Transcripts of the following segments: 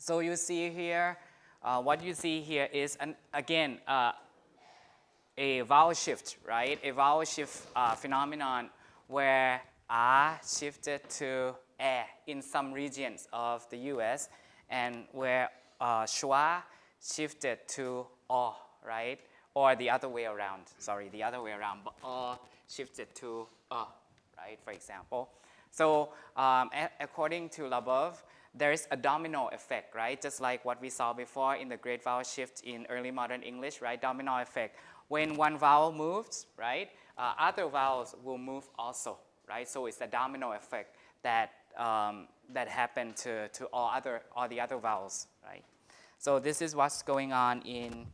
So you see here, what you see here is, again, a vowel shift, right? A vowel shift phenomenon where R shifted to E in some regions of the US, and where schwa shifted to O, right? Or the other way around, sorry, the other way around, but O shifted to right, for example. So according to Labov, there is a domino effect, right? Just like what we saw before in the great vowel shift in early modern English, right? Domino effect. When one vowel moves, right, other vowels will move also, right? So it's a domino effect that that happened to all the other vowels, right? So this is what's going on in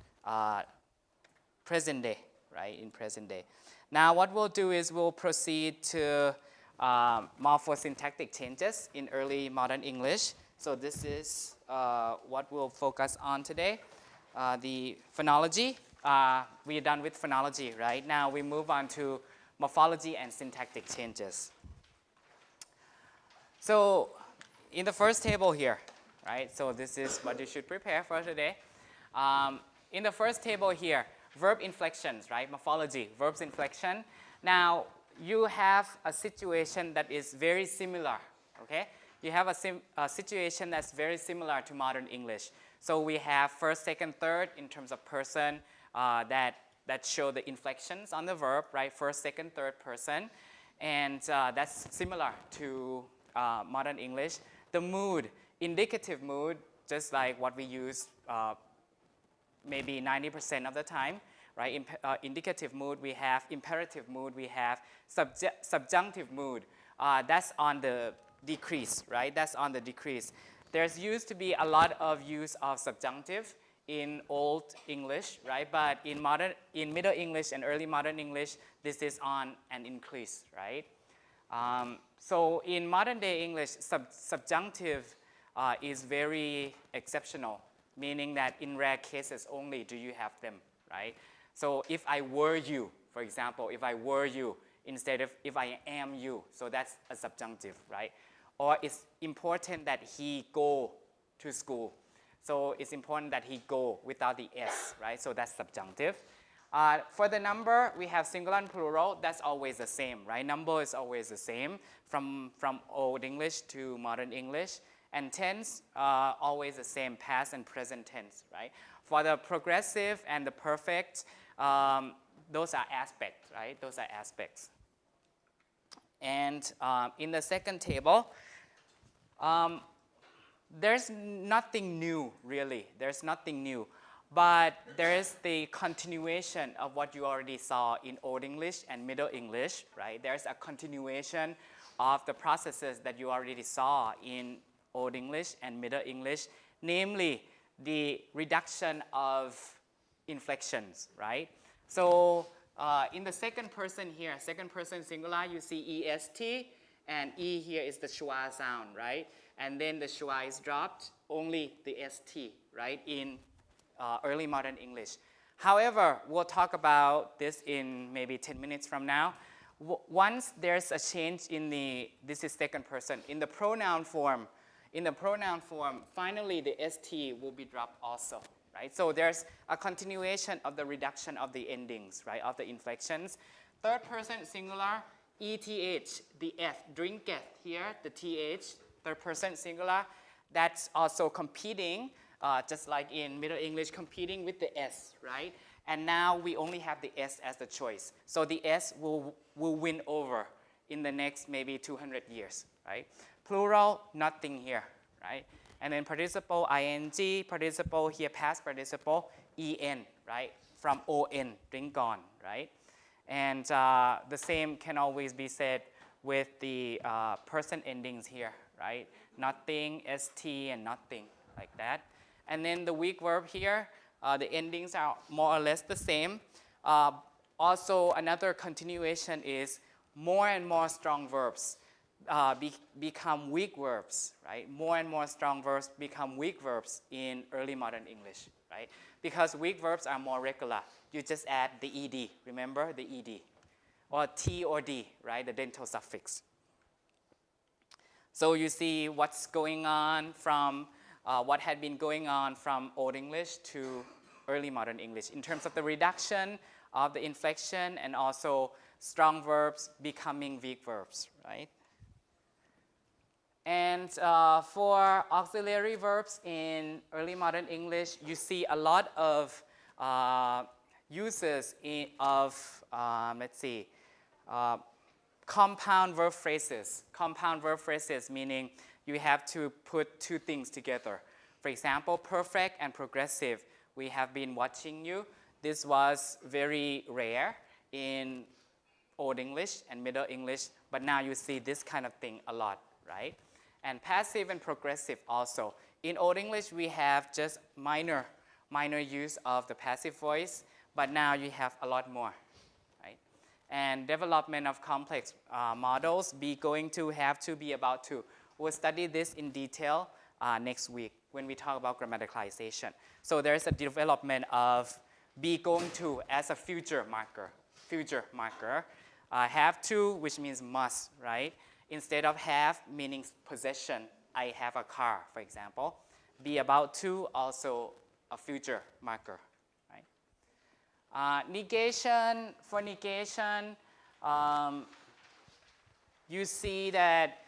present day, right? In present day. Now what we'll do is we'll proceed to morphosyntactic changes in early modern English. So this is what we'll focus on today. The phonology. We are done with phonology, right? Now we move on to morphology and syntactic changes. So in the first table here, right? So this is what you should prepare for today. In the first table here, verb inflections, right? Morphology, verbs inflection. Now you have a situation that is very similar, okay? You have a situation that's very similar to modern English. So we have first, second, third in terms of person that show the inflections on the verb, right? First, second, third person. And that's similar to modern English. The mood, indicative mood, just like what we use maybe 90% of the time, right? Indicative mood, we have imperative mood, we have subjunctive mood. That's on the decrease, right? That's on the decrease. There's used to be a lot of use of subjunctive in Old English, right? But in Middle English and early modern English, this is on an increase, right? So in modern day English, subjunctive is very exceptional, meaning that in rare cases only do you have them, right? So if I were you, for example, if I were you instead of if I am you, so that's a subjunctive, right? Or it's important that he go to school. So it's important that he go without the S, right? So that's subjunctive. For the number, we have singular and plural. That's always the same, right? Number is always the same from Old English to modern English. And tense, always the same, past and present tense, right? For the progressive and the perfect, those are aspects, right? Those are aspects. And in the second table, there's nothing new, really. There's nothing new. But there is the continuation of what you already saw in Old English and Middle English, right? There's a continuation of the processes that you already saw in Old English and Middle English, namely the reduction of inflections, right? So in the second person here, second person singular, you see EST, and E here is the schwa sound, right? And then the schwa is dropped, only the ST, right, in early modern English. However, we'll talk about this in maybe 10 minutes from now. Once there's a change in this is second person, in the pronoun form, finally the ST will be dropped also, right? So there's a continuation of the reduction of the endings, right, of the inflections. Third person singular, ETH, the F, drinketh here, the TH, third person singular, that's also competing, just like in Middle English, competing with the S, right? And now we only have the S as the choice. So the S will win over in the next maybe 200 years, right? Plural, nothing here, right? And then participle, ing, participle here, past participle, en, right? From on, drink on, right? And the same can always be said with the person endings here, right? Nothing, st, and nothing, like that. And then the weak verb here, the endings are more or less the same. Also, another continuation is more and more strong verbs become weak verbs, right? More and more strong verbs become weak verbs in early modern English, right? Because weak verbs are more regular. You just add the ed, remember the ed, or t or d, right? The dental suffix. So you see what's going on from what had been going on from Old English to early modern English in terms of the reduction of the inflection and also strong verbs becoming weak verbs, right? And for auxiliary verbs in early modern English, you see a lot of uses of, let's see, compound verb phrases. Compound verb phrases meaning you have to put two things together. For example, perfect and progressive. We have been watching you. This was very rare in Old English and Middle English, but now you see this kind of thing a lot, right? And passive and progressive also. In Old English, we have just minor use of the passive voice, but now you have a lot more, right? And development of complex models going to have to be about to. We'll study this in detail next week when we talk about grammaticalization. So there's a development of be going to as a future marker. Have to, which means must, right? Instead of have, meaning possession, I have a car, for example. Be about to, also a future marker, right? Negation, for negation, you see that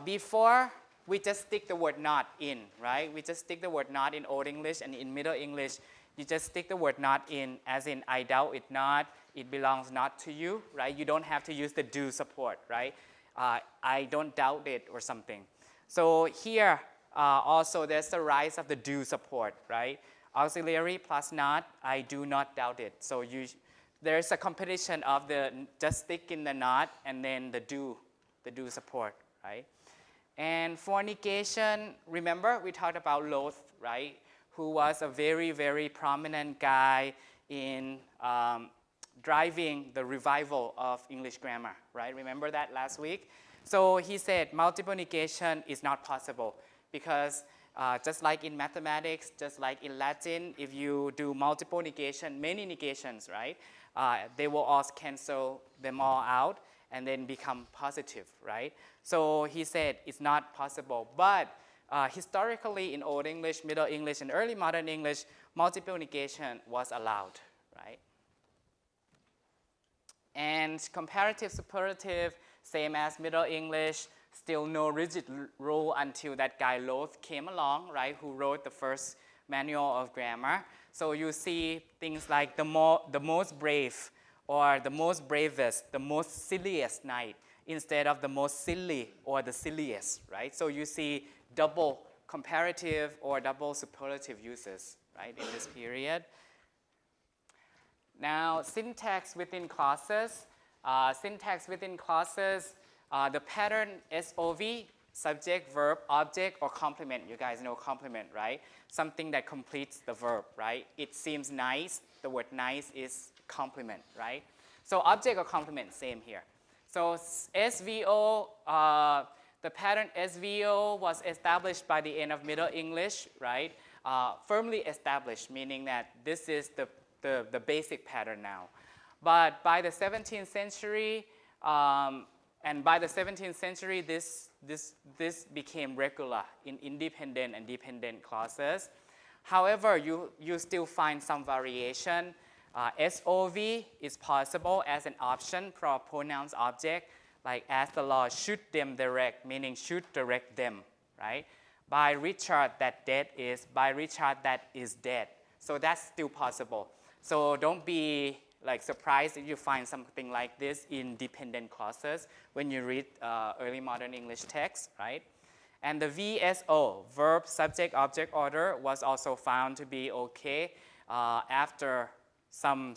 before we just stick the word not in, right? We just stick the word not in Old English, and in Middle English, you just stick the word not in, as in I doubt it not, it belongs not to you, right? You don't have to use the do support, right? I don't doubt it or something. So here also there's the rise of the do support, right? Auxiliary plus not, I do not doubt it. So there's a competition of the just stick in the not and then the do support, right? And for negation, remember we talked about Loth, right? Who was a very, very prominent guy in driving the revival of English grammar, right? Remember that last week? So he said multiple negation is not possible because just like in mathematics, just like in Latin, if you do multiple negation, many negations, right? They will all cancel them all out and then become positive, right? So he said it's not possible. But historically in Old English, Middle English, and early modern English, multiple negation was allowed, right? And comparative superlative, same as Middle English, still no rigid rule until that guy Loth came along, right, who wrote the first manual of grammar. So you see things like the most brave, or the most bravest, the most silliest knight, instead of the most silly or the silliest, right? So you see double comparative or double superlative uses, right, in this period. Now, syntax within clauses. The pattern SOV, subject, verb, object, or complement. You guys know complement, right? Something that completes the verb, right? It seems nice. The word nice is complement, right? So object or complement, same here. So SVO, the pattern SVO was established by the end of Middle English, right? Firmly established, meaning that this is the basic pattern now. But by the 17th century, this became regular in independent and dependent clauses. However, you still find some variation. SOV is possible as an option for a pronouns object, like as the law should them direct, meaning should direct them, right? By Richard that dead is, by Richard that is dead. So that's still possible. So don't be like surprised if you find something like this in dependent clauses when you read early modern English text, right? And the VSO, verb, subject, object order, was also found to be okay after some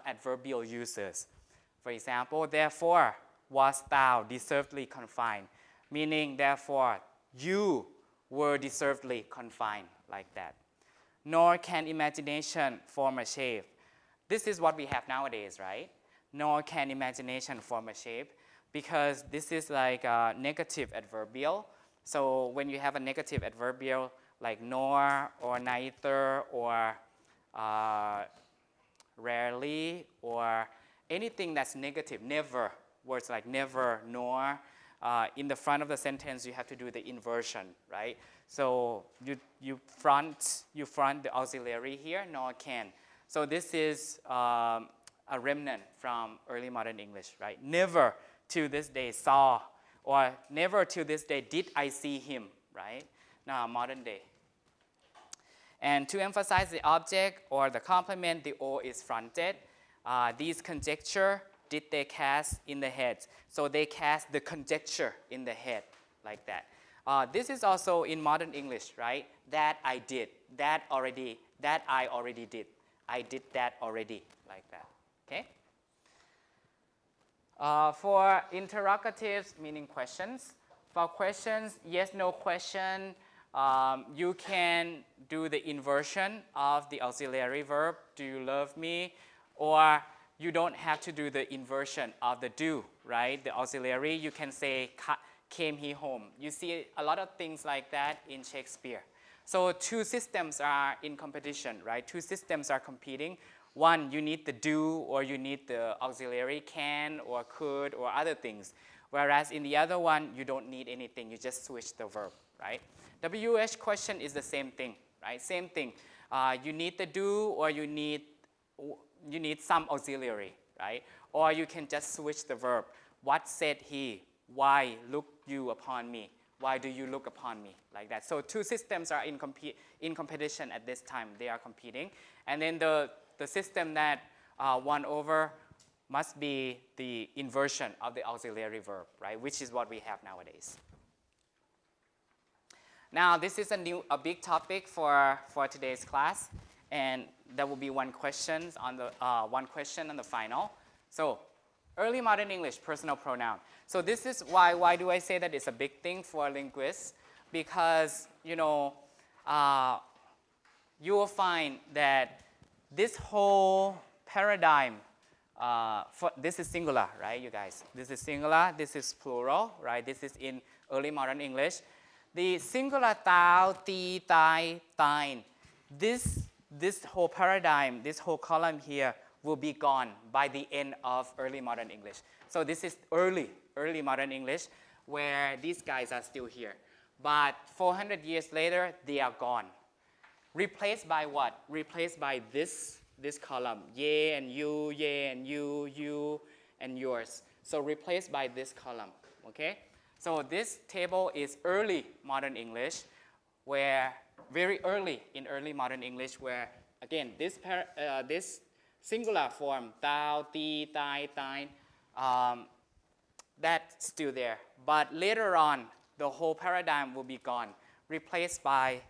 adverbial uses. For example, therefore was thou deservedly confined, meaning therefore you were deservedly confined, like that. Nor can imagination form a shape. This is what we have nowadays, right? Nor can imagination form a shape, because this is like a negative adverbial. So when you have a negative adverbial like nor or neither or rarely or anything that's negative, never, words like never, nor, in the front of the sentence, you have to do the inversion, right? So you front the auxiliary here, nor can. So this is a remnant from early modern English, right? Never to this day saw, or never to this day did I see him, right? Now, modern day. And to emphasize the object or the complement, the O is fronted. These conjecture, did they cast in the head? So they cast the conjecture in the head, like that. This is also in modern English, right? That I did, that I already did. I did that already, like that, okay? For interrogatives, meaning questions. For questions, yes, no question, you can do the inversion of the auxiliary verb, do you love me? Or you don't have to do the inversion of the do, right? The auxiliary, you can say, came he home. You see a lot of things like that in Shakespeare. So two systems are in competition, right? Two systems are competing. One, you need the do, or you need the auxiliary can or could or other things. Whereas in the other one, you don't need anything. You just switch the verb, right? WH question is the same thing, right? Same thing. You need the do, or you need some auxiliary, right? Or you can just switch the verb. What said he? Why look you upon me? Why do you look upon me? Like that. So two systems are in competition at this time. They are competing. And then the system that won over must be the inversion of the auxiliary verb, right? Which is what we have nowadays. Now, this is a big topic for today's class. And there will be one question on the final. So, early modern English, personal pronoun. So this is why do I say that it's a big thing for linguists? Because, you know, you will find that this whole paradigm, this is singular, right, you guys? This is singular, this is plural, right? This is in early modern English. The singular thou, thee, thy, thine, this whole paradigm, this whole column here will be gone by the end of early modern English. So this is early modern English, where these guys are still here. But 400 years later, they are gone. Replaced by what? Replaced by this column, ye and you, you and yours. So replaced by this column, okay? So this table is early modern English, where very early in early modern English, where again this singular form, thou, thee, thy, thine, that's still there. But later on, the whole paradigm will be gone, replaced by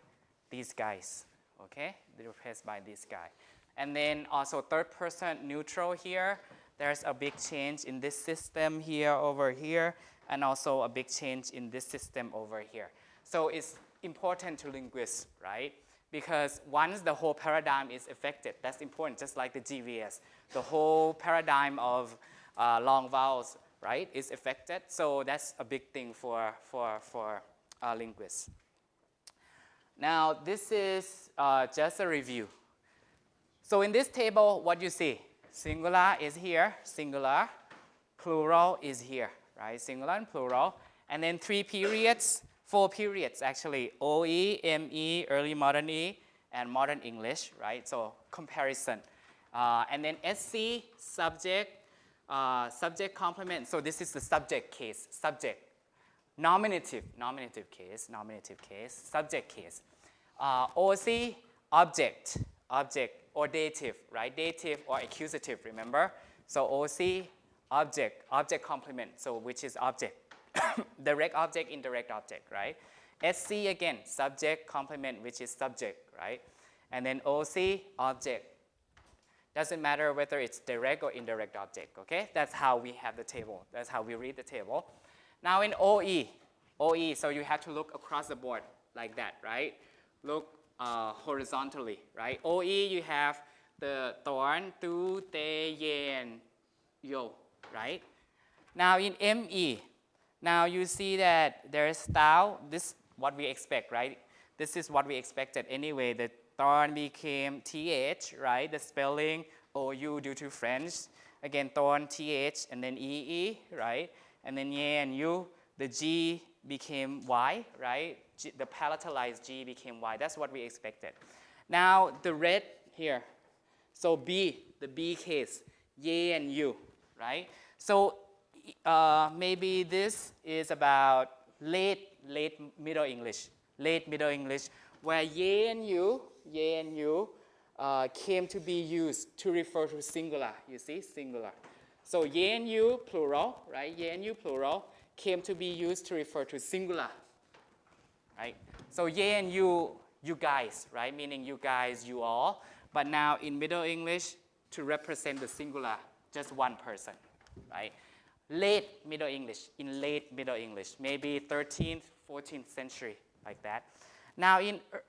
these guys, okay? Replaced by this guy. And then also third person neutral here, there's a big change in this system here, over here, and also a big change in this system over here. So it's important to linguists, right? Because once the whole paradigm is affected, that's important, just like the GVS. The whole paradigm of long vowels, right, is affected. So that's a big thing for linguists. Now, this is just a review. So in this table, what you see? Singular is here, singular. Plural is here, right? Singular and plural. And then 3 periods, 4 periods actually. OE, ME, early modern E, and modern English, right? So comparison. And then SC, subject, subject complement. So this is the subject case, subject. Nominative case, subject case. OC, object or dative, right? Dative or accusative, remember? So OC, object complement, so which is object. Direct object, indirect object, right? SC again, subject complement, which is subject, right? And then OC, object. Doesn't matter whether it's direct or indirect object, okay? That's how we have the table. That's how we read the table. Now in OE, so you have to look across the board like that, right? Look horizontally, right? OE, you have the torn, tu, te, ye, and yo, right? Now in ME, now you see that there's thou, this is what we expect, right? This is what we expected anyway. The torn became th, right? The spelling OU due to French. Again, torn th and then ee, right? And then ye and you, the G became Y, right? The palatalized G became Y. That's what we expected. Now, the red here, so B, the B case, ye and you, right? So maybe this is about late Middle English, where ye and you came to be used to refer to singular, you see, singular. So ye and you, plural, right? Ye and you, plural, came to be used to refer to singular, right? So ye and you guys, right? Meaning you guys, you all. But now in Middle English, to represent the singular, just one person, right? Late Middle English, in late Middle English, maybe 13th, 14th century, like that. Now,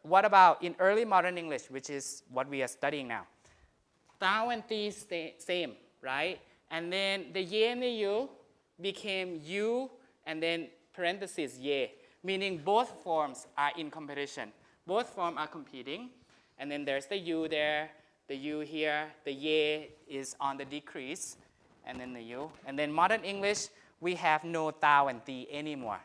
what about in early modern English, which is what we are studying now? Thou and thee same, right? And then the ye and the you became you, and then parentheses ye, meaning both forms are in competition. Both forms are competing, and then there's the you there, the you here, the ye is on the decrease, and then the you. And then modern English, we have no thou and thee anymore.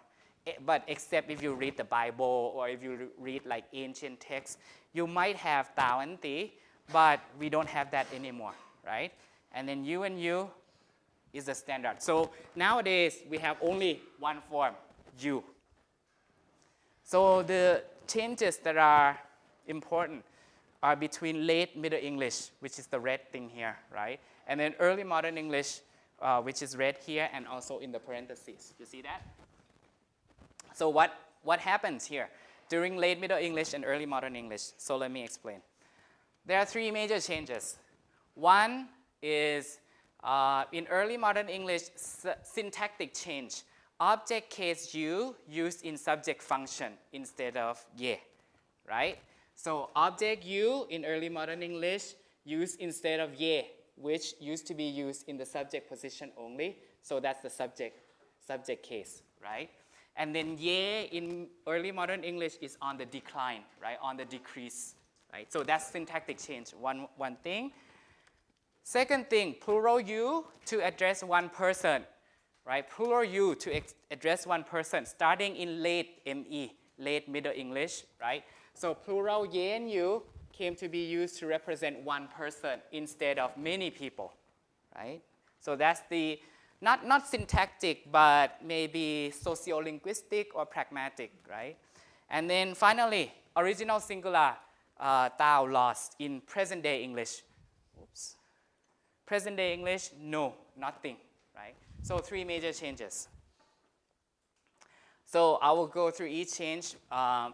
But except if you read the Bible or if you read like ancient texts, you might have thou and thee, but we don't have that anymore, right? And then you and you is the standard. So nowadays, we have only one form, you. So the changes that are important are between late Middle English, which is the red thing here, right? And then early modern English, which is red here and also in the parentheses. You see that? So what happens here during late Middle English and early modern English? So let me explain. There are three major changes. One is in early modern English, syntactic change. Object case you used in subject function instead of ye, right? So object you in early modern English used instead of ye, which used to be used in the subject position only. So that's the subject case, right? And then ye in early modern English is on the decline, right? On the decrease, right? So that's syntactic change, one thing. Second thing, plural you to address one person, right? Plural you to address one person, starting in late ME, late Middle English, right? So plural ye and you came to be used to represent one person instead of many people, right? So that's the, not syntactic, but maybe sociolinguistic or pragmatic, right? And then finally, original singular thou lost in present day English. Oops. Present day English, no, nothing, right? So three major changes. So I will go through each change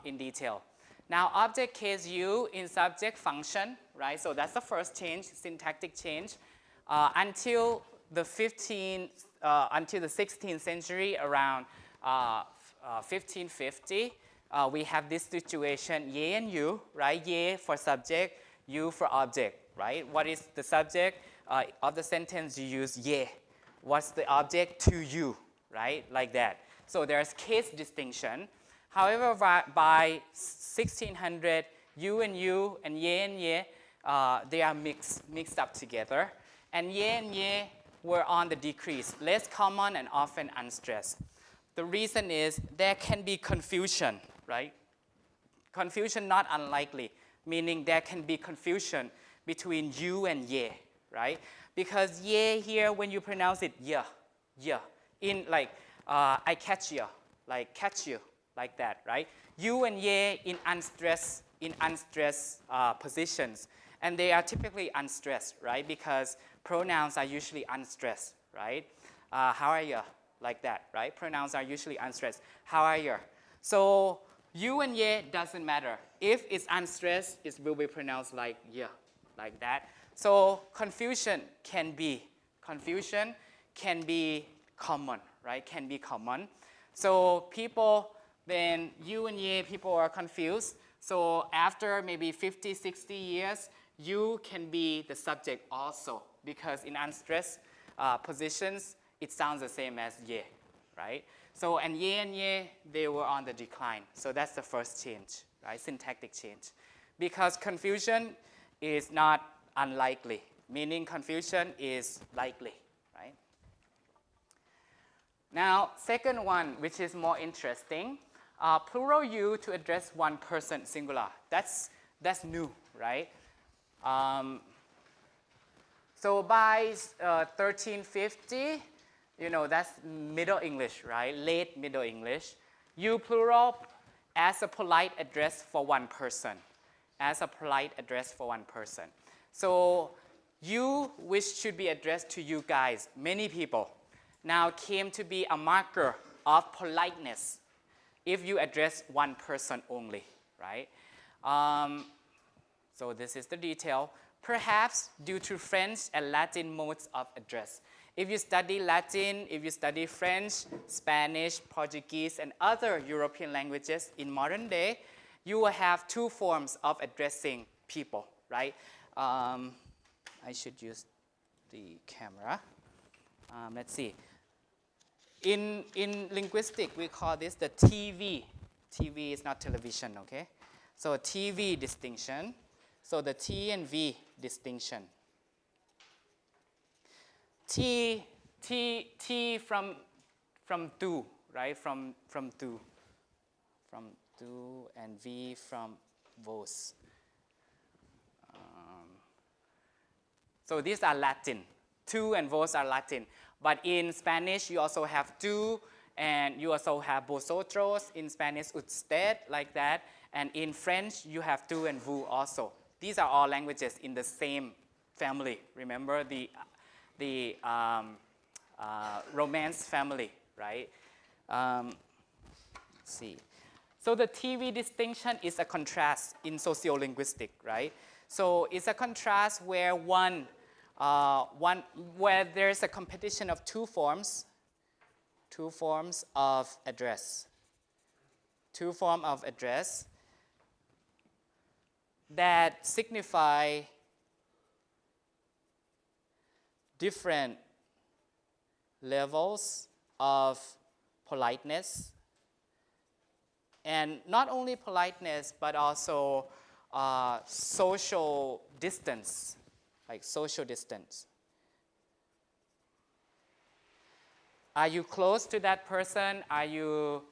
in detail. Now, object case you in subject function, right? So that's the first change, syntactic change. Until the 16th century, around 1550, we have this situation, ye and you, right? Ye for subject, you for object, right? What is the subject of the sentence? You use ye. What's the object? To you, right? Like that. So there's case distinction. However, by 1600, you and ye, they are mixed up together. And ye were on the decrease, less common and often unstressed. The reason is there can be confusion, right? Confusion not unlikely, meaning there can be confusion between you and ye, right? Because ye here, when you pronounce it, yeah, in like, I catch you, like catch you, like that, right? You and ye in unstressed positions, and they are typically unstressed, right? Because pronouns are usually unstressed, right? How are you? Like that, right? Pronouns are usually unstressed. How are you? So you and ye doesn't matter. If it's unstressed, it will be pronounced like yeah, like that. So confusion can be common, right? Can be common. So people, then you and ye, people are confused. So after maybe 50, 60 years, you can be the subject also, because in unstressed positions, it sounds the same as ye, right? So, and ye, they were on the decline. So that's the first change, right? Syntactic change. Because confusion is not unlikely, meaning confusion is likely, right? Now, second one, which is more interesting, plural you to address one person, singular. That's new, right? So by 1350, that's Middle English, right? Late Middle English. You plural as a polite address for one person. As a polite address for one person. So you, which should be addressed to you guys, many people, now came to be a marker of politeness if you address one person only, right? So this is the detail. Perhaps due to French and Latin modes of address. If you study Latin, if you study French, Spanish, Portuguese, and other European languages in modern day, you will have two forms of addressing people, right? I should use the camera. Let's see. In linguistics, we call this the TV. TV is not television, okay? So TV distinction. So the T and V distinction. T from tu, right? From tu. From tu, and V from vos. So these are Latin. Tu and vos are Latin. But in Spanish, you also have tu, and you also have vosotros. In Spanish, usted, like that. And in French, you have tu and vous also. These are all languages in the same family. Remember the Romance family, right? Let's see. So the TV distinction is a contrast in sociolinguistics, right? So it's a contrast where where there's a competition of two forms of address. Two forms of address that signify different levels of politeness, and not only politeness, but also social distance, like social distance. Are you close to that person? Are you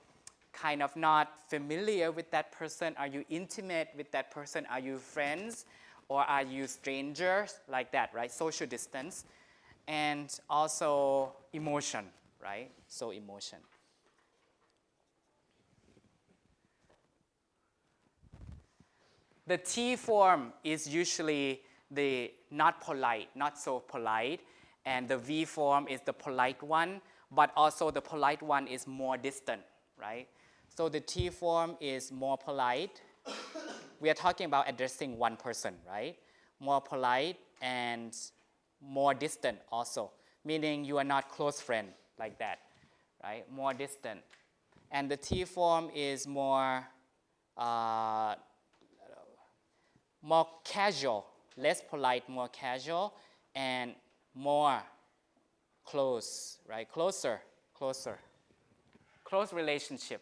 kind of not familiar with that person? Are you intimate with that person? Are you friends? Or are you strangers? Like that, right? Social distance. And also emotion, right? So emotion. The T form is usually the not polite, not so polite. And the V form is the polite one, but also the polite one is more distant, right? So the T form is more polite. We are talking about addressing one person, right? More polite and more distant also, meaning you are not close friend, like that, right? More distant. And the T form is more casual, less polite, more casual, and more close, right? Closer. Close relationship,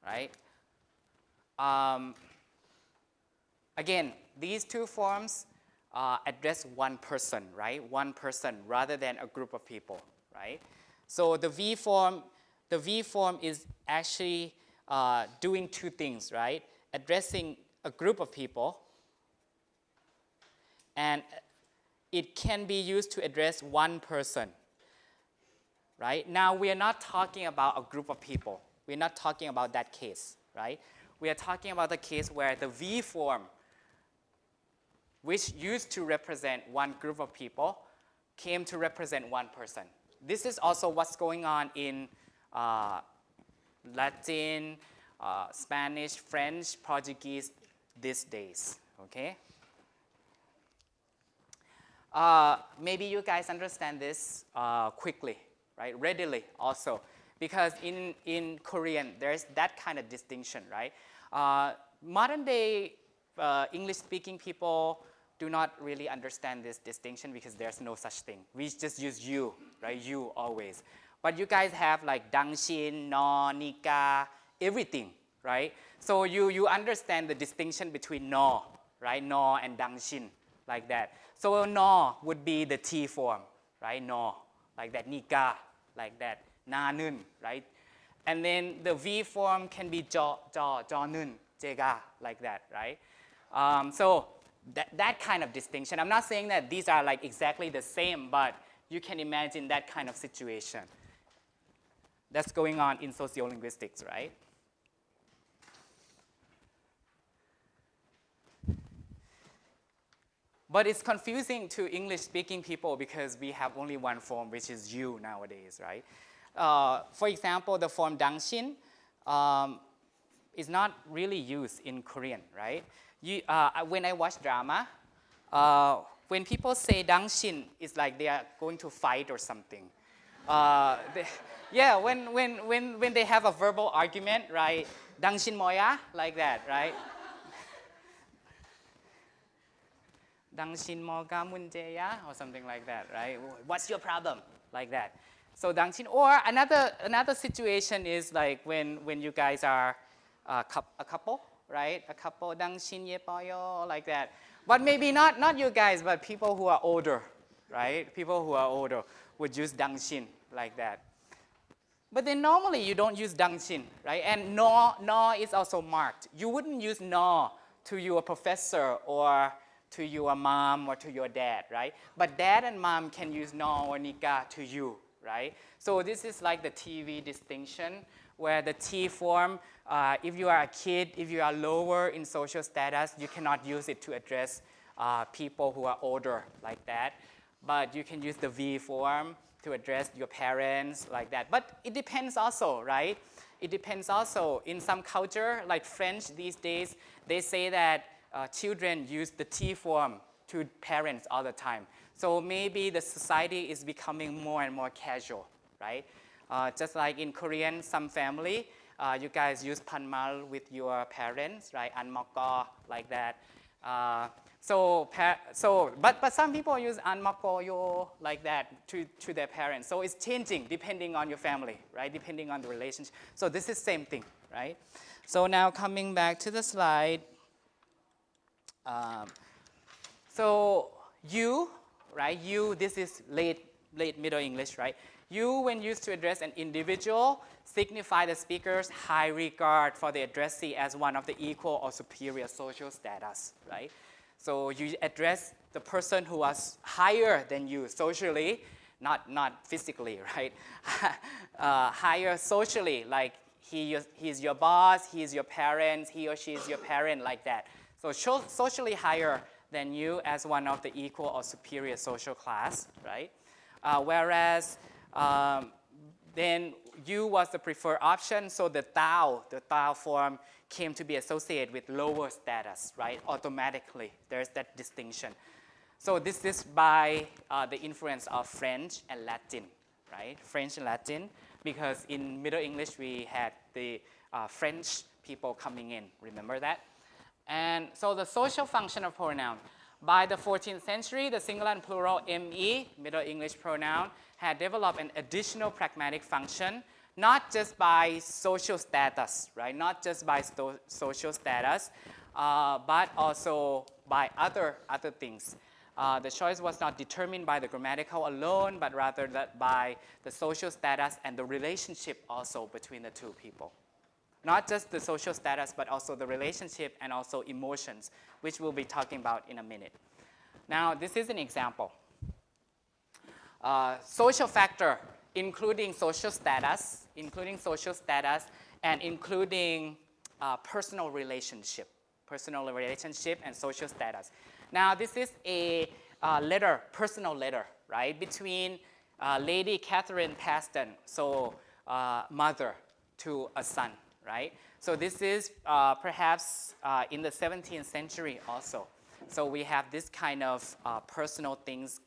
right? Again, these two forms address one person, right? One person rather than a group of people, right? So the V form is actually doing two things, right? Addressing a group of people, and it can be used to address one person, right? Now, we are not talking about a group of people. We're not talking about that case, right? We are talking about the case where the V form, which used to represent one group of people, came to represent one person. This is also what's going on in Latin, Spanish, French, Portuguese these days, okay? Maybe you guys understand this quickly, right? Readily also. Because in Korean, there's that kind of distinction, right? Modern day English-speaking people do not really understand this distinction because there's no such thing. We just use you, right? You always. But you guys have like dangshin, no, nika, everything, right? So you understand the distinction between no, right? No and dangshin, like that. So no would be the T form, right? No, like that. Nika, like that. Na nun, right? And then the V form can be jo nun, jega, like that, right? So that kind of distinction. I'm not saying that these are like exactly the same, but you can imagine that kind of situation. That's going on in sociolinguistics, right? But it's confusing to English-speaking people because we have only one form, which is you nowadays, right? For example, the form dangshin is not really used in Korean, right? When I watch drama, when people say dangshin, it's like they are going to fight or something. Yeah, when they have a verbal argument, right? Dangshin moya, like that, right? Dangshin moga munjeya, or something like that, right? What's your problem? Like that. So dangshin, or another situation is like when you guys are a couple, right? A couple, dangshin yepoyo, like that. But maybe not you guys, but people who are older, right? People who are older would use dangshin like that. But then normally you don't use dangshin, right? And no is also marked. You wouldn't use no to your professor or to your mom or to your dad, right? But dad and mom can use no or nika to you, right? So this is like the TV distinction where the T form, if you are a kid, if you are lower in social status, you cannot use it to address people who are older like that. But you can use the V form to address your parents like that. But it depends also, right? It depends also. In some culture, like French these days, they say that children use the T form to parents all the time. So maybe the society is becoming more and more casual, right? Just like in Korean, some family, you guys use panmal with your parents, right? Anmokko, like that. But some people use anmokko like that to their parents. So it's changing depending on your family, right? Depending on the relationship. So this is same thing, right? So now coming back to the slide. So you, right? You, this is late Middle English, right? You, when used to address an individual, signify the speaker's high regard for the addressee as one of the equal or superior social status, right? So you address the person who was higher than you socially, not physically, right? Higher socially, like he's your boss, he's your parent, he or she is your parent, like that. So socially higher than you as one of the equal or superior social class, right? Whereas then you was the preferred option, so the Tao form came to be associated with lower status, right? Automatically, there's that distinction. So this is by the influence of French and Latin, right? French and Latin, because in Middle English we had the French people coming in, remember that? And so the social function of pronoun. By the 14th century, the singular and plural me, Middle English pronoun, had developed an additional pragmatic function, not just by social status, right? Not just by social status, but also by other things. The choice was not determined by the grammatical alone, but rather by the social status and the relationship also between the two people. Not just the social status, but also the relationship and also emotions, which we'll be talking about in a minute. Now, this is an example. Social factor, including social status, and including personal relationship and social status. Now, this is a letter, personal letter, right, between Lady Catherine Paston, so mother to a son, right? So this is perhaps in the 17th century also. So we have this kind of personal things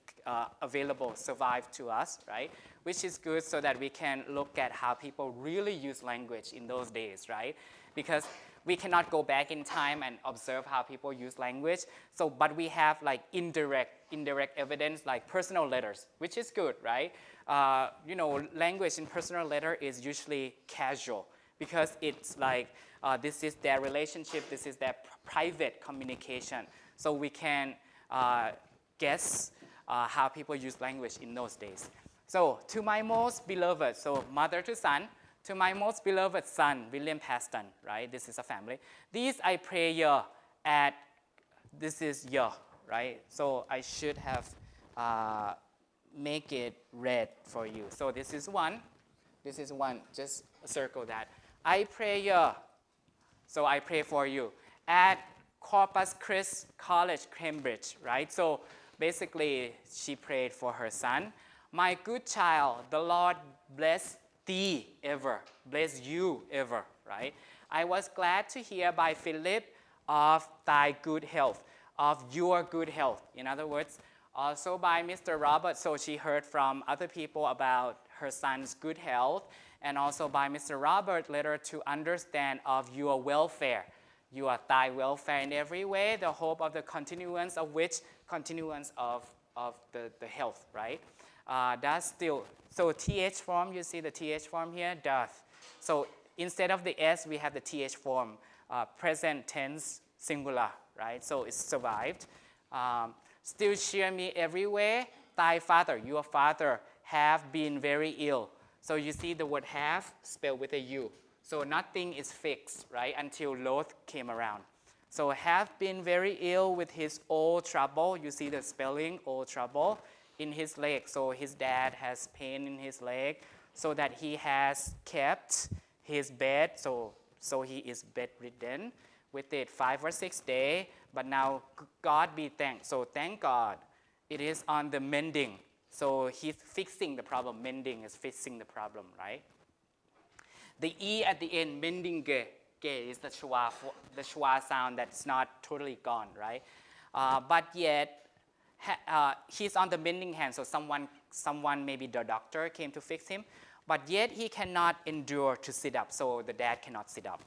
available, survive to us, right? Which is good so that we can look at how people really use language in those days, right? Because we cannot go back in time and observe how people use language. So, but we have like indirect evidence like personal letters, which is good, right? You know, language in personal letter is usually casual because it's like this is their relationship, this is their private communication. So we can guess how people use language in those days. So, to my most beloved, so mother to son, to my most beloved son, William Paston, right? This is a family. These I pray you at, this is you, right? So I should have make it red for you. So this is one, just circle that. I pray you, so I pray for you. At Corpus Christi College, Cambridge, right? So basically, she prayed for her son. My good child, the Lord bless thee ever, bless you ever, right? I was glad to hear by Philip of thy good health, of your good health. In other words, also by Mr. Robert, so she heard from other people about her son's good health, and also by Mr. Robert, let her to understand of your welfare. You are thy welfare in every way, the hope of the continuance of which, continuance of the health, right? Does still, so TH form, you see the TH form here, doth. So instead of the S, we have the TH form, present tense singular, right? So it's survived. Still cheer me every way, thy father, your father, have been very ill. So you see the word have spelled with a U. So nothing is fixed, right, until Lot came around. So have been very ill with his old trouble. You see the spelling, old trouble, in his leg. So his dad has pain in his leg, so that he has kept his bed. So he is bedridden with it 5 or 6 days. But now God be thanked. So thank God it is on the mending. So he's fixing the problem. Mending is fixing the problem, right? The E at the end, mending ge is the schwa sound that's not totally gone, right? But yet, he's on the mending hand, so someone, maybe the doctor, came to fix him. But yet he cannot endure to sit up, so the dad cannot sit up.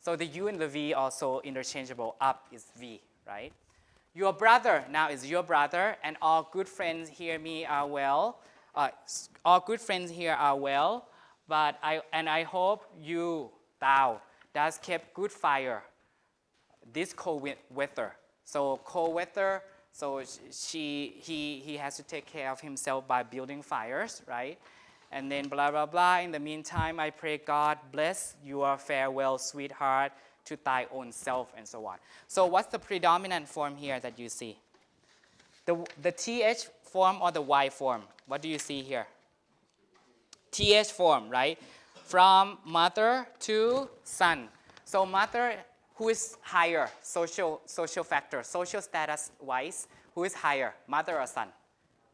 So the U and the V also interchangeable. Up is V, right? Your brother now is your brother, and all good friends hear me are well. All good friends here are well, but I hope you, thou, does keep good fire this cold weather. So cold weather, so he has to take care of himself by building fires, right? And then blah, blah, blah. In the meantime, I pray God bless your farewell, sweetheart, to thy own self, and so on. So what's the predominant form here that you see? The TH form or the Y form? What do you see here? TH form, right? From mother to son. So mother, who is higher, social factor, social status-wise, who is higher, mother or son?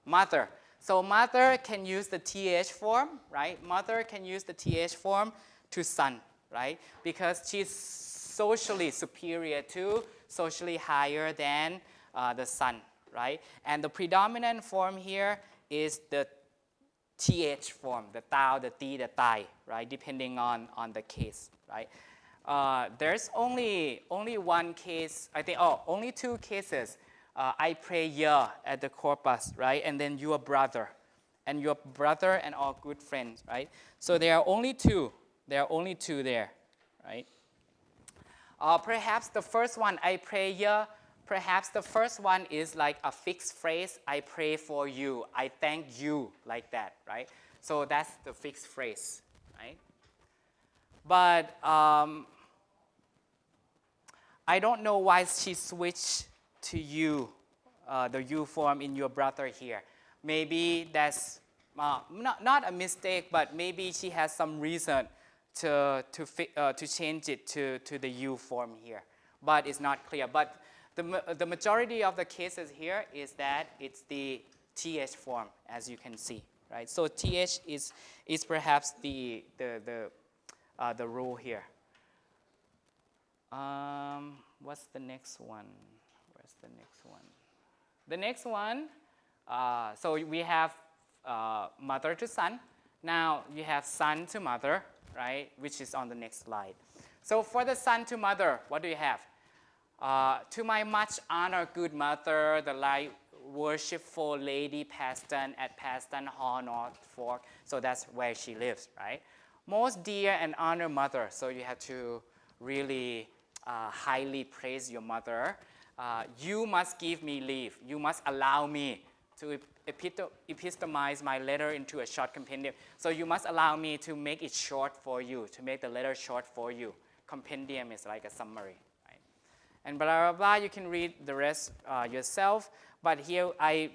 Mother. So mother can use the TH form, right? Mother can use the TH form to son, right? Because she's socially superior to, socially higher than the son, right? And the predominant form here is the TH form, the thou, the thee, the thai, right? Depending on the case, right? There's only one case, I think, only 2 cases. I pray ya at the corpus, right? And then your brother and all good friends, right? So there are only 2. There are only 2 there, right? Perhaps the first one, I pray ya, perhaps the first one is like a fixed phrase, I pray for you, I thank you, like that, right? So that's the fixed phrase, right? But I don't know why she switched to you, the you form in your brother here. Maybe that's not a mistake, but maybe she has some reason to change it to the you form here. But it's not clear. But the majority of the cases here is that it's the TH form, as you can see, right? So TH is perhaps the rule here. What's the next one? Where's the next one? The next one, so we have mother to son. Now you have son to mother, right? Which is on the next slide. So for the son to mother, what do you have? To my much honor, good mother, the light worshipful Lady Paston at Paston Hall, Norfolk. So that's where she lives, right? Most dear and honor mother. So you have to really highly praise your mother. You must give me leave. You must allow me to epitomize my letter into a short compendium. So you must allow me to make it short for you, to make the letter short for you. Compendium is like a summary, right? And blah, blah, blah, you can read the rest yourself. But here I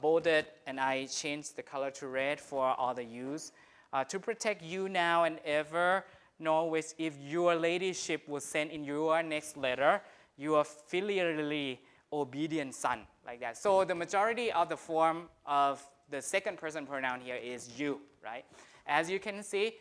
bolded and I changed the color to red for all the U's. To protect you now and ever, always if your ladyship will send in your next letter, your filially obedient son, like that. So the majority of the form of the second person pronoun here is you, right? As you can see,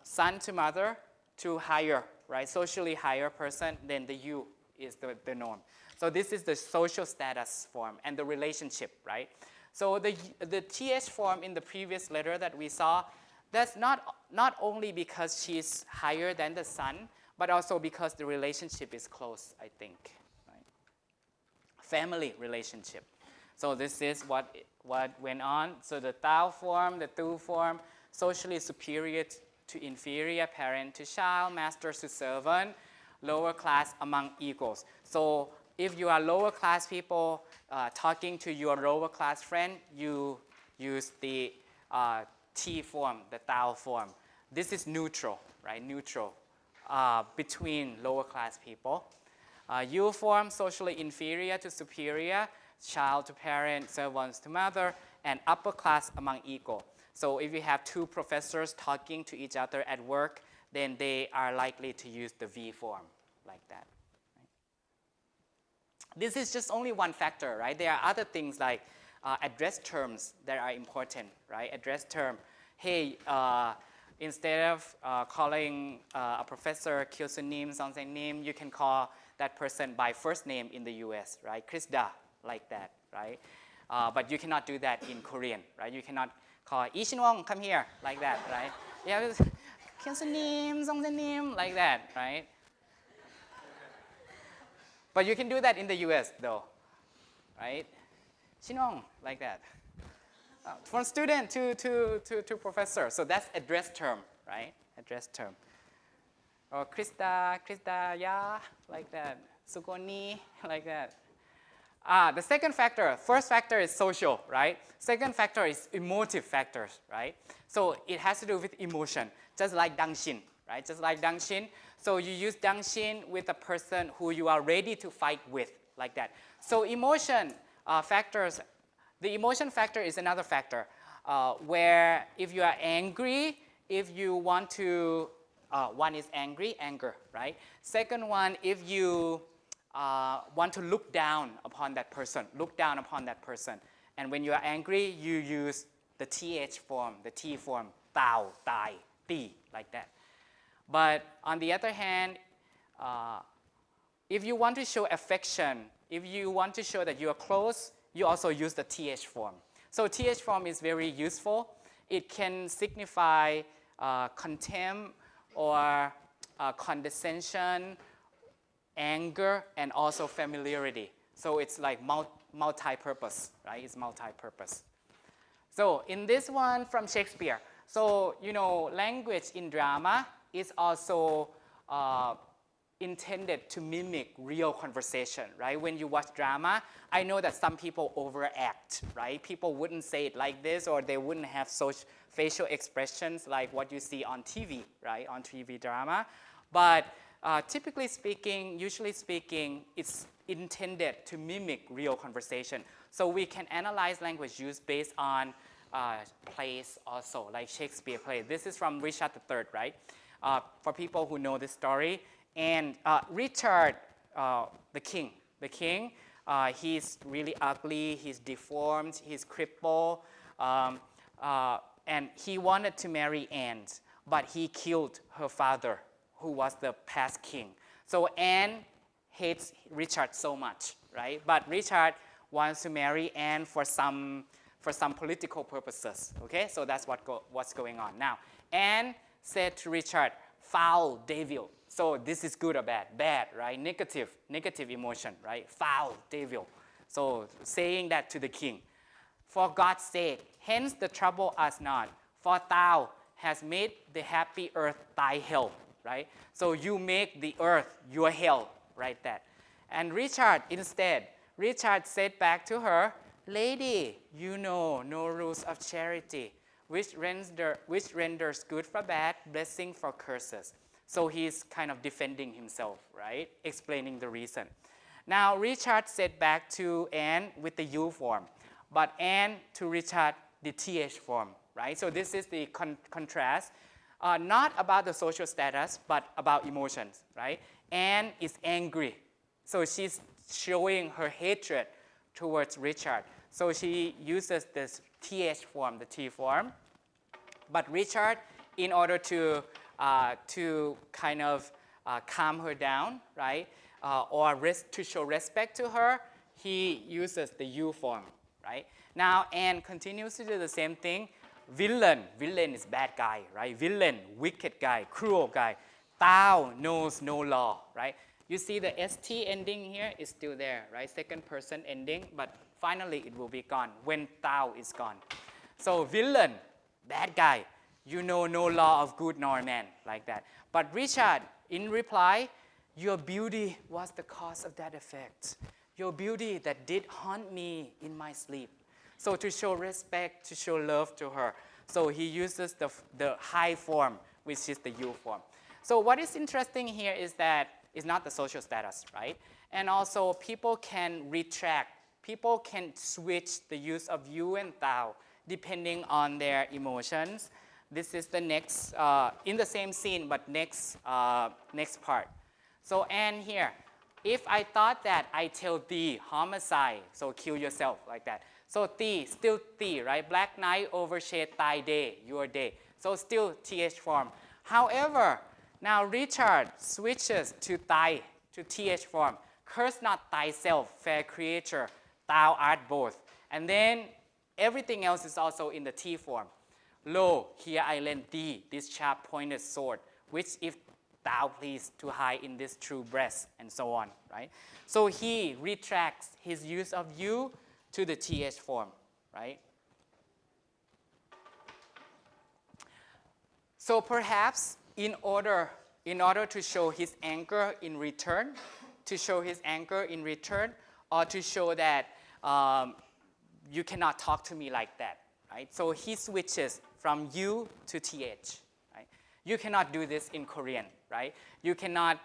son to mother to higher, right? Socially higher person, then the you is the norm. So this is the social status form and the relationship, right? So the TH form in the previous letter that we saw, that's not only because she's higher than the son, but also because the relationship is close, I think. Right? Family relationship. So this is what went on. So the thou form, the tu form, socially superior to inferior, parent to child, master to servant, lower class among equals. So if you are lower class people talking to your lower class friend, you use the T form, the thou form. This is neutral, right? Neutral between lower class people. U form, socially inferior to superior, child to parent, servants to mother, and upper class among equal. So if you have two professors talking to each other at work, then they are likely to use the V form like that. This is just only one factor, right? There are other things like address terms that are important, right? Address term. Hey, instead of calling a professor Kyosunim, Songsenim, you can call that person by first name in the US, right? Krista, like that, right? But you cannot do that in Korean, right? You cannot call Ishinwong, come here, like that, right? Yeah, Kyosunim, Songsenim, like that, right? But you can do that in the US, though, right? Shinong, like that. From student to professor. So that's address term, right? Address term. Or Krista, yeah, like that. Sugoni, like that. The second factor, first factor is social, right? Second factor is emotive factors, right? So it has to do with emotion, just like dangshin, right? Just like dangshin. So you use dangshin with a person who you are ready to fight with, like that. So emotion factors, the emotion factor is another factor where if you are angry, if you want to, one is angry, anger, right? Second one, if you want to look down upon that person, And when you are angry, you use the TH form, the T form, tao, tai, ti, like that. But on the other hand, if you want to show affection, if you want to show that you are close, you also use the TH form. So TH form is very useful. It can signify contempt or condescension, anger, and also familiarity. So it's like multi-purpose, right? It's multi-purpose. So in this one from Shakespeare, so you know, language in drama is also intended to mimic real conversation, right? When you watch drama, I know that some people overact, right? People wouldn't say it like this, or they wouldn't have such facial expressions like what you see on TV, right? On TV drama. But typically speaking, usually speaking, it's intended to mimic real conversation. So we can analyze language use based on plays also, like Shakespeare play. This is from Richard III, right? For people who know this story. And Richard, the king, he's really ugly, he's deformed, he's crippled, and he wanted to marry Anne, but he killed her father, who was the past king. So Anne hates Richard so much, right? But Richard wants to marry Anne for some political purposes, okay? So that's what's going on. Now, Anne said to Richard, foul devil. So this is good or bad? Bad, right? Negative emotion, right? Foul devil. So saying that to the king. For God's sake, hence the trouble us not, for thou hast made the happy earth thy hell, right? So you make the earth your hell, right? That. And Richard said back to her, Lady, you know no rules of charity, which renders good for bad, blessing for curses. So he's kind of defending himself, right? Explaining the reason. Now, Richard said back to Anne with the you form, but Anne to Richard the th form, right? So this is the contrast, not about the social status, but about emotions, right? Anne is angry, so she's showing her hatred towards Richard. So she uses this th form, the t form. But Richard, in order to kind of calm her down, right, or to show respect to her, he uses the you form, right? Now, Anne continues to do the same thing. Villain is bad guy, right? Villain, wicked guy, cruel guy. Thou knows no law, right? You see the st ending here is still there, right? Second person ending, but finally it will be gone when thou is gone. So villain, bad guy, you know no law of good nor man, like that. But Richard, in reply, your beauty was the cause of that effect. Your beauty that did haunt me in my sleep. So to show respect, to show love to her. So he uses the high form, which is the you form. So what is interesting here is that it's not the social status, right? And also people can retract, people can switch the use of you and thou depending on their emotions. This is the next, in the same scene, but next part. So Anne here, if I thought that I tell thee homicide, so kill yourself, like that. So thee, still thee, right? Black night overshade thy day, your day. So still th form. However, now Richard switches to thy, to th form. Curse not thyself, fair creature, thou art both. And then everything else is also in the t form. Lo, here I lend thee this sharp-pointed sword, which if thou please to hide in this true breast, and so on, right? So he retracts his use of you to the th form, right? So perhaps in order to show his anger in return, or to show that you cannot talk to me like that, right? So he switches from you to th, right? You cannot do this in Korean, right? You cannot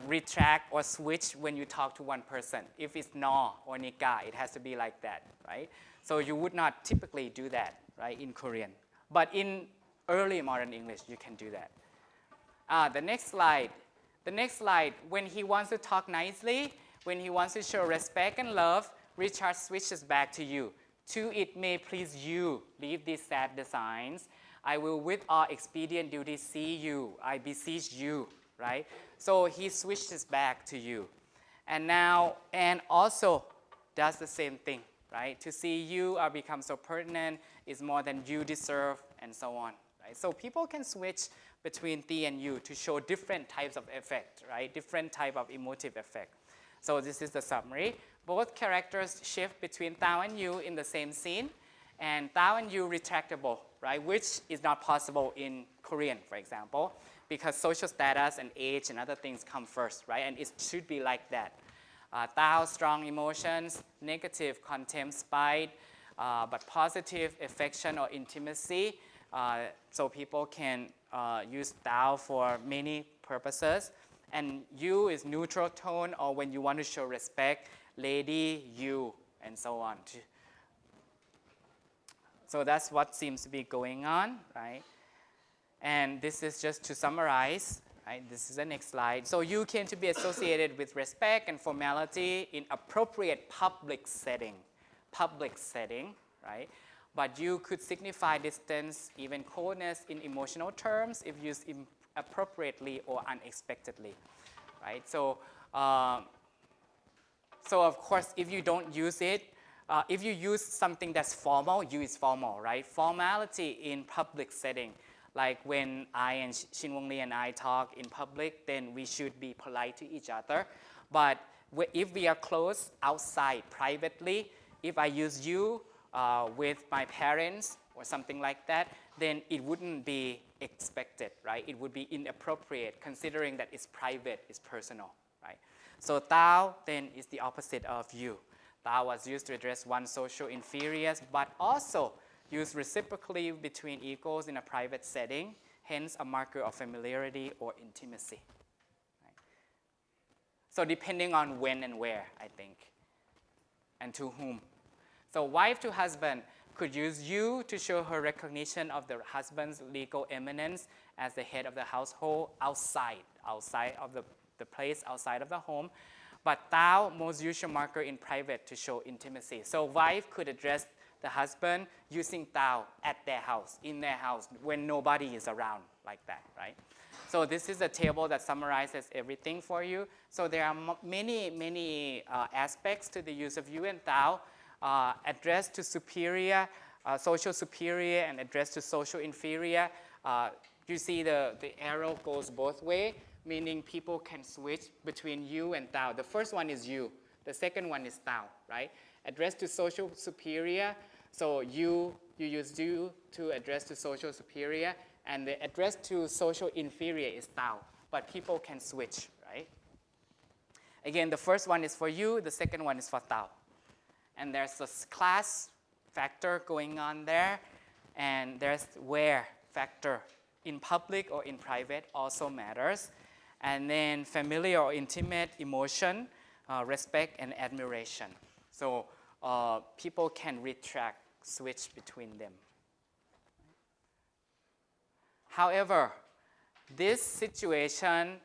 retract or switch when you talk to one person. If it's no or nika, it has to be like that, right? So you would not typically do that, right, in Korean. But in early modern English, you can do that. The next slide, when he wants to talk nicely, when he wants to show respect and love, Richard switches back to you. To it may please you, leave these sad designs. I will with all expedient duty see you, I beseech you, right? So he switches back to you. And now, and also does the same thing, right? To see you or become so pertinent is more than you deserve, and so on, right? So people can switch between thee and you to show different types of effect, right? Different type of emotive effect. So this is the summary. Both characters shift between thou and you in the same scene, and thou and you retractable, right? Which is not possible in Korean, for example, because social status and age and other things come first, right? And it should be like that. Thou, strong emotions, negative, contempt, spite, but positive, affection or intimacy. So people can use thou for many purposes. And you is neutral tone, or when you want to show respect, lady, you, and so on. So that's what seems to be going on, right? And this is just to summarize, right? This is the next slide. So you came to be associated with respect and formality in appropriate public setting, right? But you could signify distance, even coldness in emotional terms if used appropriately or unexpectedly, right? So, so of course, if you don't use it, if you use something that's formal, you is formal, right? Formality in public setting, like when I and Shin Wong Lee and I talk in public, then we should be polite to each other. But if we are close outside privately, if I use you with my parents or something like that, then it wouldn't be expected, right? It would be inappropriate considering that it's private, it's personal, right? So thou then is the opposite of you. Thou was used to address one social inferior, but also used reciprocally between equals in a private setting, hence a marker of familiarity or intimacy. Right? So depending on when and where, I think, and to whom. So wife to husband could use you to show her recognition of the husband's legal eminence as the head of the household outside of the place, outside of the home. But thou most use your marker in private to show intimacy. So wife could address the husband using thou at their house, in their house, when nobody is around, like that, right? So this is a table that summarizes everything for you. So there are many aspects to the use of you and thou. Address to superior, social superior, and address to social inferior. You see the arrow goes both ways, meaning people can switch between you and thou. The first one is you. The second one is thou, right? Address to social superior. So you use you to address to social superior, and the address to social inferior is thou. But people can switch, right? Again, the first one is for you. The second one is for thou. And there's a class factor going on there, and there's where factor in public or in private also matters. And then familiar or intimate emotion, respect and admiration. So people can retract, switch between them. However, this situation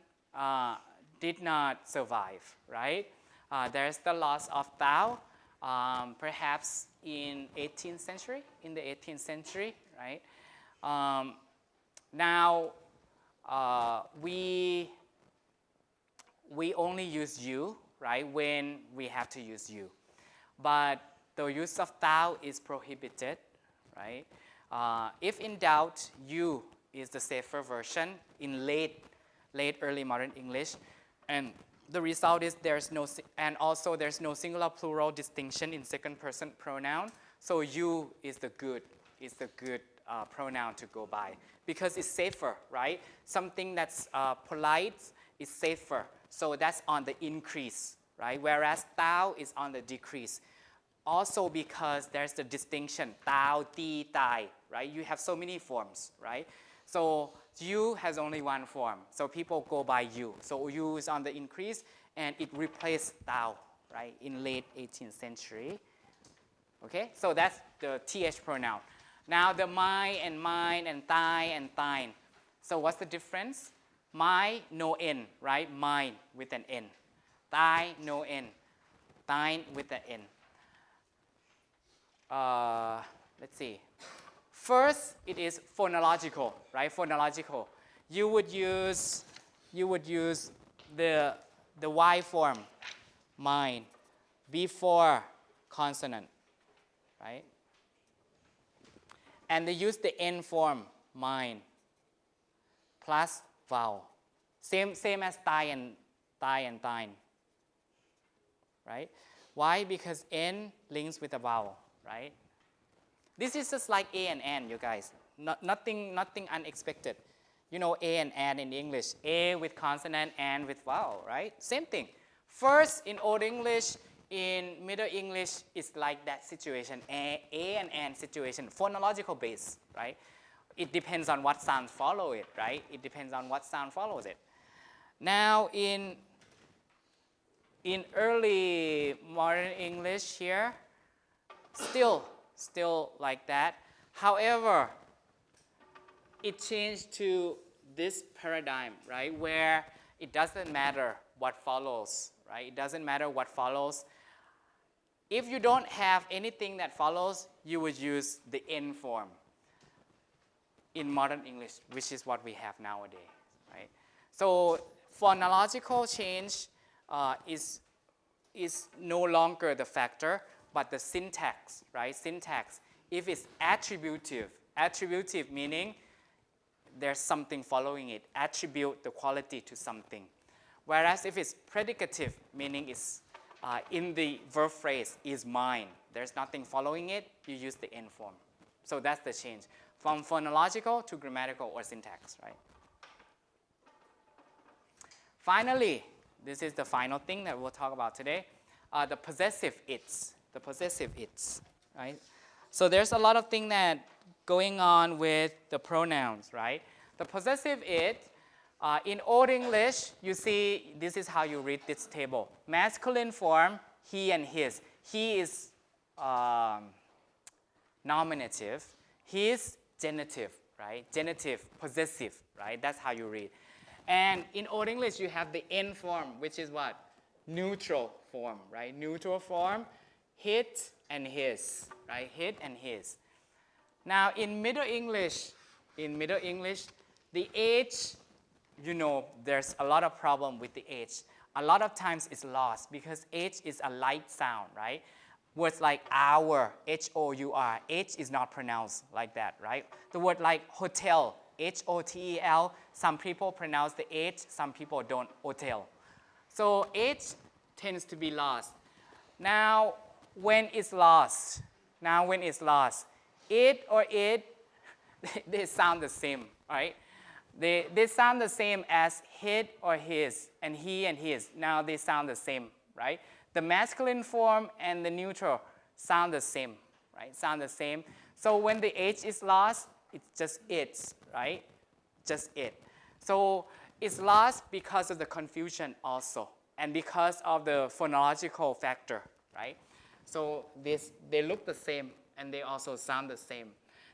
did not survive, right? There's the loss of thou. Perhaps in the 18th century, right? Now, we only use you, right, when we have to use you. But the use of thou is prohibited, right? If in doubt, you is the safer version in late early modern English. And the result is there's no singular plural distinction in second person pronoun. So you is the good pronoun to go by because it's safer, right? Something that's polite is safer. So that's on the increase, right? Whereas thou is on the decrease. Also because there's the distinction, thou, ti, tai, right? You have so many forms, right? So you has only one form, so people go by you. So you is on the increase, and it replaced thou, right, in late 18th century. Okay, so that's the th pronoun. Now the my and mine and thine and thine. So what's the difference? My, no n, right? Mine with an n. Thine, no n. Thine with an n. Let's see. First, it is phonological, right? Phonological. You would use the Y form, mine, before consonant, right? And they use the N form, mine, plus vowel. Same as thine and thine, right? Why? Because N links with a vowel, right? This is just like A and N, you guys. Nothing unexpected. You know A and N in English. A with consonant, N with vowel, right? Same thing. First, in Old English, in Middle English, it's like that situation. A and N situation, phonological base, right? It depends on what sound follow it, right? It depends on what sound follows it. Now, in early modern English here, still like that. However, it changed to this paradigm, right, where it doesn't matter what follows, right? It doesn't matter what follows. If you don't have anything that follows, you would use the N form in modern English, which is what we have nowadays, right? So phonological change is no longer the factor, but the syntax, right? Syntax. If it's attributive meaning there's something following it, attribute the quality to something. Whereas if it's predicative, meaning it's in the verb phrase, is mine, there's nothing following it, you use the N form. So that's the change, from phonological to grammatical or syntax, right? Finally, this is the final thing that we'll talk about today. the possessive it's, right? So there's a lot of things that going on with the pronouns, right? The possessive it, in Old English, you see, this is how you read this table. Masculine form, he and his. He is nominative. His, genitive, right? Genitive, possessive, right? That's how you read. And in Old English, you have the N form, which is what? Neutral form, right? Neutral form, hit and his, right? Hit and his. Now, in Middle English, the H, you know, there's a lot of problem with the H. A lot of times it's lost because H is a light sound, right? Words like our, H-O-U-R, H is not pronounced like that, right? The word like hotel, H-O-T-E-L, some people pronounce the H, some people don't, hotel. So H tends to be lost. Now, when it's lost, it or it, they sound the same, right? They sound the same as his or his, and he and his. Now they sound the same, right? The masculine form and the neutral sound the same, right? Sound the same. So when the H is lost, it's just it, right? Just it. So it's lost because of the confusion also, and because of the phonological factor, right? So they look the same, and they also sound the same.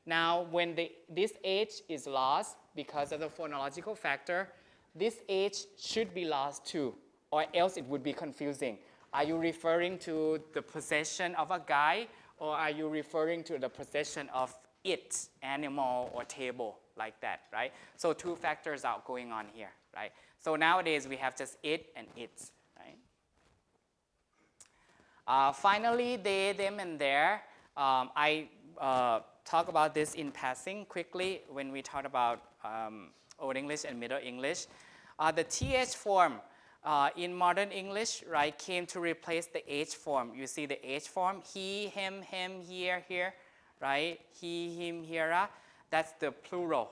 Now, when this H is lost because of the phonological factor, this H should be lost too, or else it would be confusing. Are you referring to the possession of a guy, or are you referring to the possession of it, animal or table, like that, right? So two factors are going on here, right? So nowadays we have just it and its, right? Finally, they, them, and their. I talk about this in passing quickly when we talk about Old English and Middle English. The TH form in modern English, right, came to replace the H form. You see the H form, he, him, here, right? He, him, here. That's the plural,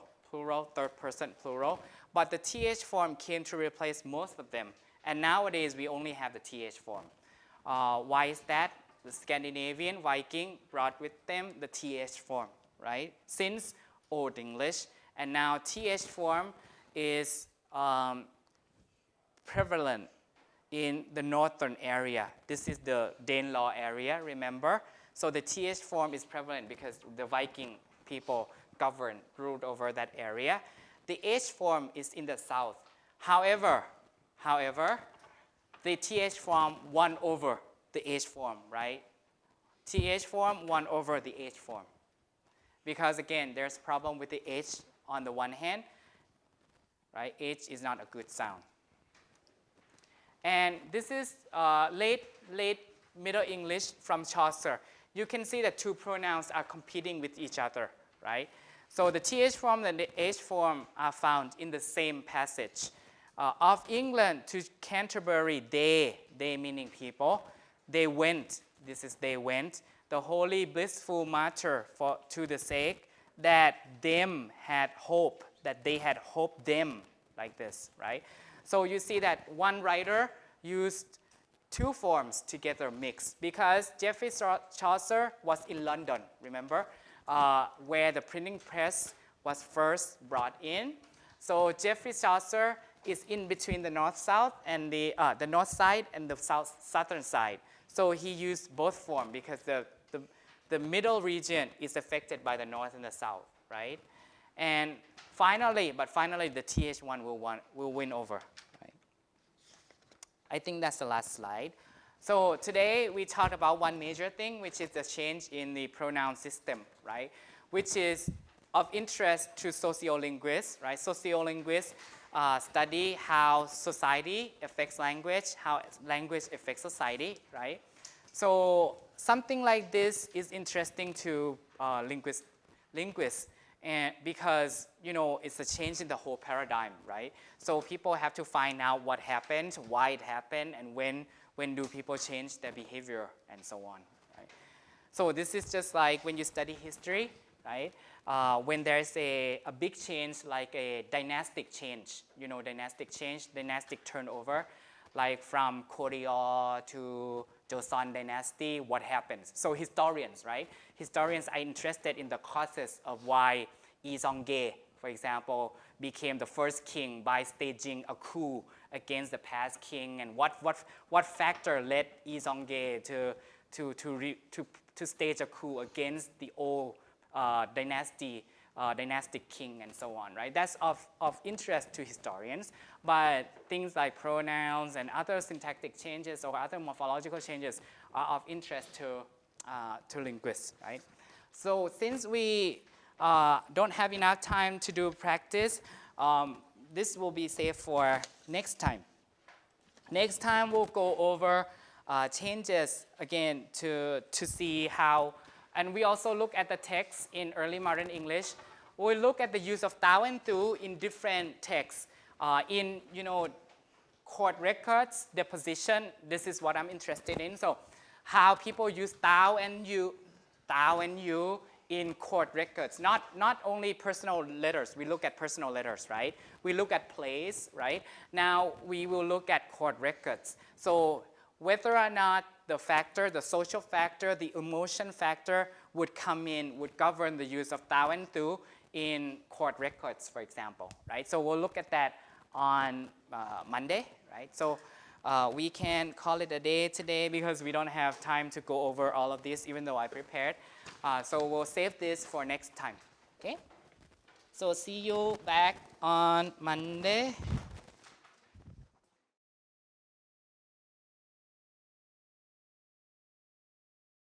third person plural. But the TH form came to replace most of them. And nowadays, we only have the TH form. Why is that? The Scandinavian Viking brought with them the TH form, right? Since Old English. And now TH form is prevalent in the northern area. This is the Danelaw area, remember? So the TH form is prevalent because the Viking people ruled over that area. The H form is in the south. However, the TH form won over the H form, right? TH form won over the H form. Because again, there's problem with the H on the one hand, right? H is not a good sound. And this is late Middle English from Chaucer. You can see that two pronouns are competing with each other, right? So the TH form and the H form are found in the same passage. Of England to Canterbury, they meaning people, they went, this is they went, the holy blissful matter to the sake that them had hope, that they had hope them, like this, right? So you see that one writer used two forms together mixed because Geoffrey Chaucer was in London, remember, where the printing press was first brought in. So Geoffrey Chaucer is in between the north-south and the north side and the southern side. So he used both forms because the middle region is affected by the north and the south, right? And finally, the TH one will win over, right? I think that's the last slide. So today we talked about one major thing, which is the change in the pronoun system, right? Which is of interest to sociolinguists, right? Sociolinguists study how society affects language, how language affects society, right? So something like this is interesting to linguists, and because it's a change in the whole paradigm, right? So people have to find out what happened, why it happened, and when do people change their behavior, and so on, right? So this is just like when you study history, right? When there's a big change, like a dynastic change, dynastic change, dynastic turnover, like from Korea to Joseon dynasty, what happens? So historians, right? Historians are interested in the causes of why Lee Sung-gae, for example, became the first king by staging a coup against the past king, and what factor led Lee Sung-gae to stage a coup against the old dynastic king and so on, right? That's of interest to historians, but things like pronouns and other syntactic changes or other morphological changes are of interest to linguists, right? So since we don't have enough time to do practice, this will be saved for next time. Next time we'll go over changes again to see how, and we also look at the text in early modern English. We'll look at the use of thou and thu in different texts. In court records, deposition, this is what I'm interested in. So how people use thou and you in court records. Not only personal letters, we look at personal letters, right? We look at plays, right? Now we will look at court records. So whether or not the factor, the social factor, the emotion factor would come in, would govern the use of thou and thu in court records, for example, right? So we'll look at that on Monday, right? So we can call it a day today because we don't have time to go over all of this, even though I prepared. So we'll save this for next time, okay? So see you back on Monday.